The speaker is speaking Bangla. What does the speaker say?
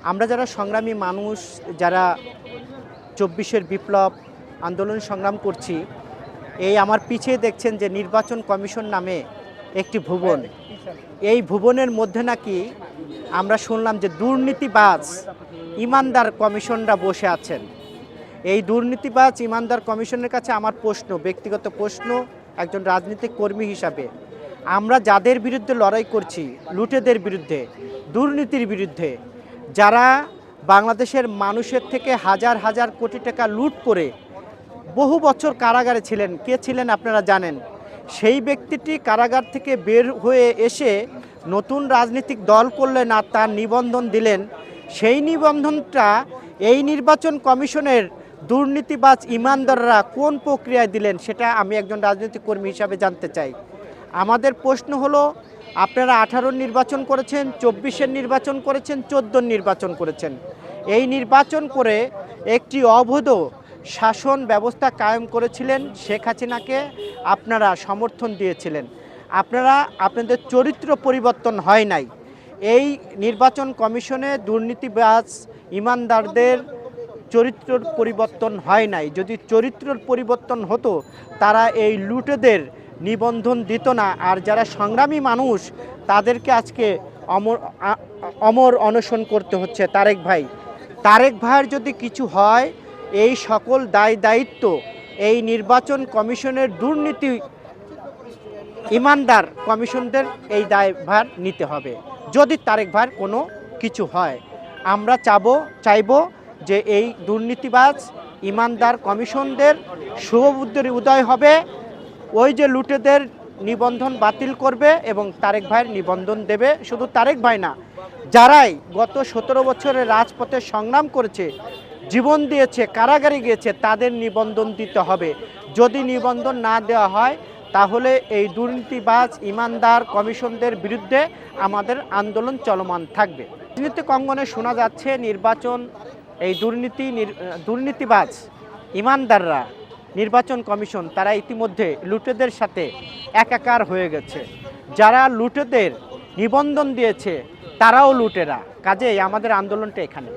আমরা যারা সংগ্রামী মানুষ, যারা ২৪-এর বিপ্লব আন্দোলন সংগ্রাম করছি, এই আমার পিছিয়ে দেখছেন যে নির্বাচন কমিশন নামে একটি ভুবন। এই ভুবনের মধ্যে নাকি আমরা শুনলাম যে দুর্নীতিবাজ ইমানদার কমিশনরা বসে আছেন। এই দুর্নীতিবাজ ইমানদার কমিশনের কাছে আমার প্রশ্ন, ব্যক্তিগত প্রশ্ন, একজন রাজনৈতিক কর্মী হিসাবে, আমরা যাদের বিরুদ্ধে লড়াই করছি, লুটেদের বিরুদ্ধে, দুর্নীতির বিরুদ্ধে, যারা বাংলাদেশের মানুষের থেকে হাজার হাজার কোটি টাকা লুট করে বহু বছর কারাগারে ছিলেন, কে ছিলেন আপনারা জানেন। সেই ব্যক্তিটি কারাগার থেকে বের হয়ে এসে নতুন রাজনৈতিক দল করলেন আর তার নিবন্ধন দিলেন। সেই নিবন্ধনটা এই নির্বাচন কমিশনের দুর্নীতিবাজ ইমানদাররা কোন প্রক্রিয়ায় দিলেন, সেটা আমি একজন রাজনৈতিক কর্মী হিসাবে জানতে চাই। আমাদের প্রশ্ন হলো, আপনারা 18-র নির্বাচন করেছেন, 24-এর নির্বাচন করেছেন, 14-র নির্বাচন করেছেন। এই নির্বাচন করে একটি অবৈধ শাসন ব্যবস্থা কায়েম করেছিলেন, শেখ হাসিনাকে আপনারা সমর্থন দিয়েছিলেন। আপনাদের চরিত্র পরিবর্তন হয় নাই। এই নির্বাচন কমিশনে দুর্নীতিবাজ ইমানদারদের চরিত্র পরিবর্তন হয় নাই। যদি চরিত্রের পরিবর্তন হতো, তারা এই লুটেদের নিবন্ধন দিত না। আর যারা সংগ্রামী মানুষ, তাদেরকে আজকে অমর অনশন করতে হচ্ছে। তারেক ভাইয়ের যদি কিছু হয়, এই সকল দায় দায়িত্ব এই নির্বাচন কমিশনের দুর্নীতি ইমানদার কমিশনদের এই দায়ভার নিতে হবে। যদি তারেক ভাইয়ের কোনো কিছু হয়, আমরা চাইব যে এই দুর্নীতিবাজ ইমানদার কমিশনদের শুভবুদ্ধির উদয় হবে, ওই যে লুটেদের নিবন্ধন বাতিল করবে এবং তারেক ভাইয়ের নিবন্ধন দেবে। শুধু তারেক ভাই না, যারাই গত 17 বছরের রাজপথে সংগ্রাম করেছে, জীবন দিয়েছে, কারাগারে গিয়েছে, তাদের নিবন্ধন দিতে হবে। যদি নিবন্ধন না দেওয়া হয়, তাহলে এই দুর্নীতিবাজ ইমানদার কমিশনদের বিরুদ্ধে আমাদের আন্দোলন চলমান থাকবে। রাজনৈতিক অঙ্গনে শোনা যাচ্ছে এই দুর্নীতিবাজ ইমানদাররা, নির্বাচন কমিশন, তারা ইতিমধ্যে লুটেদের সাথে একাকার হয়ে গেছে। যারা লুটেদের নিবন্ধন দিয়েছে, তারাও লুটেরা। কাজেই আমাদের আন্দোলনটা এখানে।